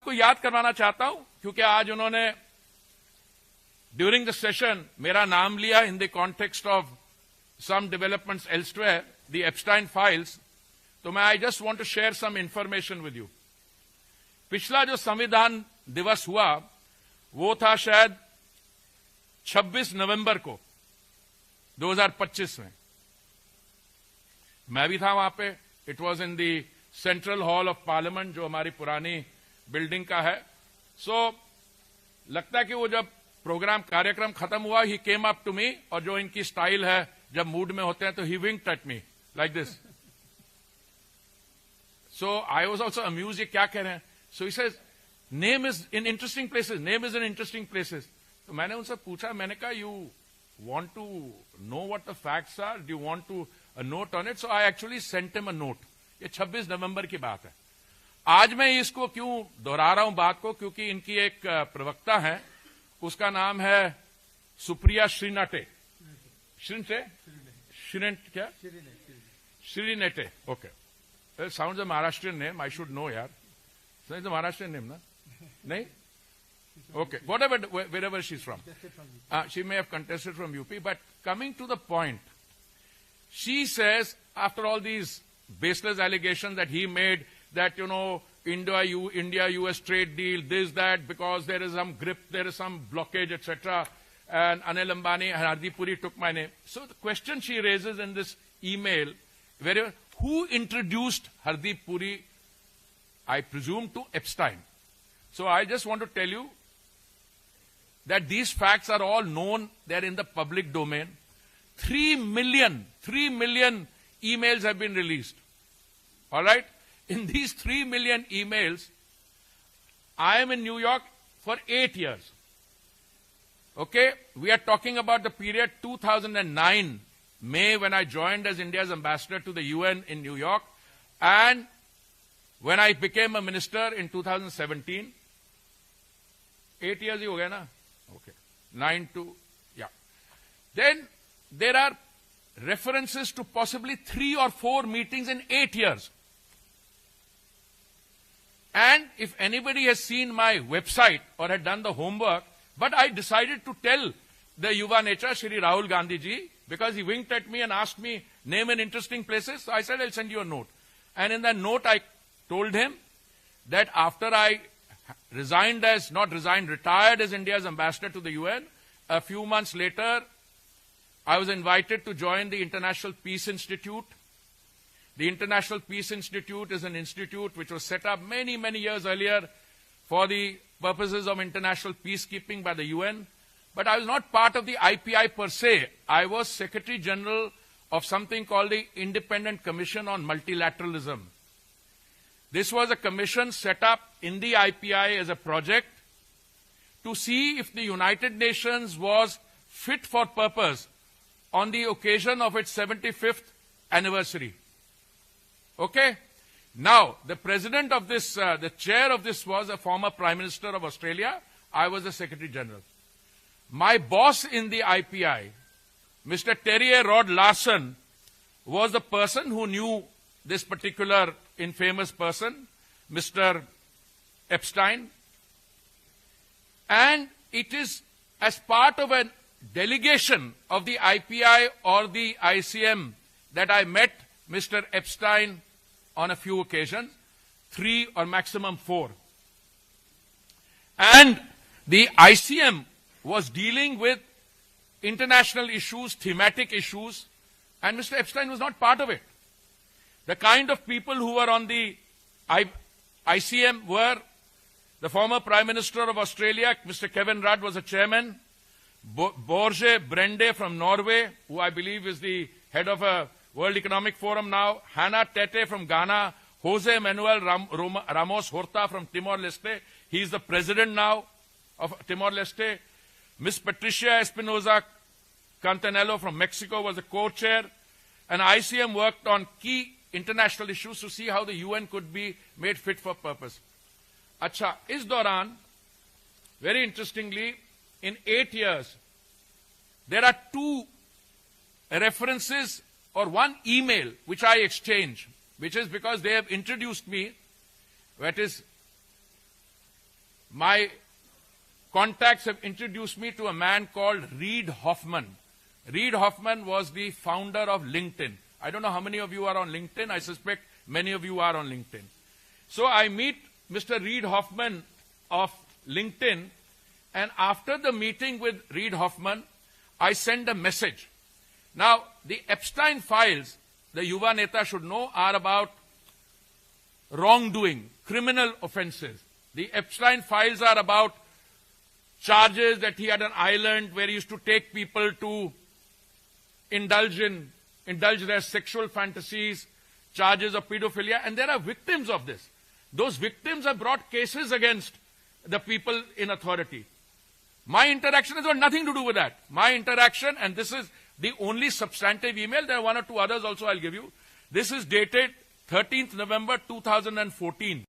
सबको याद करवाना चाहता हूं, क्योंकि आज उन्होंने ड्यूरिंग द सेशन मेरा नाम लिया in the context of some developments elsewhere, the Epstein files, तो मैं I just want to share some information with you. पिछला जो संविधान दिवस हुआ वो था शायद 26 नवंबर को 2025 में। मैं भी था वहां पे। It was in the central hall of parliament, जो हमारी पुरानी बिल्डिंग का है। लगता है कि वो जब प्रोग्राम कार्यक्रम खत्म हुआ, ही केम अप टू मी, और जो इनकी स्टाइल है जब मूड में होते हैं तो he winked at me like this. So I was also amuse, ये क्या कह रहे हैं। So he says name is in interesting places, name is in interesting places. तो मैंने उनसे पूछा, मैंने कहा you want to know what the facts are? Do you want to a note on it? So I actually sent him a note. ये 26 नवंबर की बात है। आज मैं इसको क्यों दोहरा रहा हूं बात को, क्योंकि इनकी एक प्रवक्ता है, उसका नाम है Supriya Shrinate. Shrinate, okay. Sounds a Maharashtrian name, I should know यार। इट्स अ महाराष्ट्रियन नेम ना? नहीं? Okay, whatever, wherever she's from. She may have contested from UP, but coming to the point, she says, after all these baseless allegations that he made, that, you know, India-US trade deal, this, that, because there is some grip, there is some blockage, etc., and Anil Ambani, Hardip Puri took my name. So the question she raises in this email, who introduced Hardip Puri, I presume, to Epstein? So I just want to tell you that these facts are all known, they're in the public domain. 3 million emails have been released. All right? In these 3 million emails, I am in New York for 8 years. Okay? We are talking about the period 2009, May, when I joined as India's ambassador to the UN in New York, and when I became a minister in 2017. 8 years ही हो गया ना? Okay. 9 to, yeah. Then there are references to possibly 3 or 4 meetings in 8 years. And if anybody has seen my website or had done the homework, but I decided to tell the Yuva Netra, Shri Rahul Gandhi ji, because he winked at me and asked me, name an interesting places. So I said, I'll send you a note. And in that note, I told him that after I retired as India's ambassador to the UN. A few months later, I was invited to join the International Peace Institute. The International Peace Institute is an institute which was set up many, many years earlier for the purposes of international peacekeeping by the UN. But I was not part of the IPI per se. I was Secretary General of something called the Independent Commission on Multilateralism. This was a commission set up in the IPI as a project to see if the United Nations was fit for purpose on the occasion of its 75th anniversary. Okay? Now, the president of this, the chair of this was a former Prime Minister of Australia. I was the Secretary General. My boss in the IPI, Mr. Terry Rod Larson, was the person who knew this particular infamous person, Mr. Epstein. And it is as part of a delegation of the IPI or the ICM that I met Mr. Epstein on a few occasions, 3 or maximum 4. And the ICM was dealing with international issues, thematic issues, and Mr. Epstein was not part of it. The kind of people who were on the ICM were the former Prime Minister of Australia, Mr. Kevin Rudd, was a chairman. Borge Brende from Norway, who I believe is the head of a World Economic Forum now. Hannah Tete from Ghana. Jose Manuel Ramos Horta from Timor-Leste. He is the president now of Timor-Leste. Miss Patricia Espinoza Cantanello from Mexico was a co-chair. And ICM worked on key international issues to see how the UN could be made fit for purpose. Acha, is Doran, very interestingly, in 8 years, there are 2 references or 1 email which I exchange, which is because they have introduced me, that is my contacts have introduced me to a man called Reid Hoffman. Reid Hoffman was the founder of LinkedIn. I don't know how many of you are on LinkedIn. I suspect many of you are on LinkedIn. So I meet Mr. Reid Hoffman of LinkedIn, and after the meeting with Reid Hoffman, I send a message. Now, the Epstein files, the Yuva Neta should know, are about wrongdoing, criminal offenses. The Epstein files are about charges that he had an island where he used to take people to indulge their sexual fantasies, charges of pedophilia, and there are victims of this. Those victims have brought cases against the people in authority. My interaction has got nothing to do with that. My interaction, and this is the only substantive email, there are one or two others also I'll give you. This is dated 13th November 2014.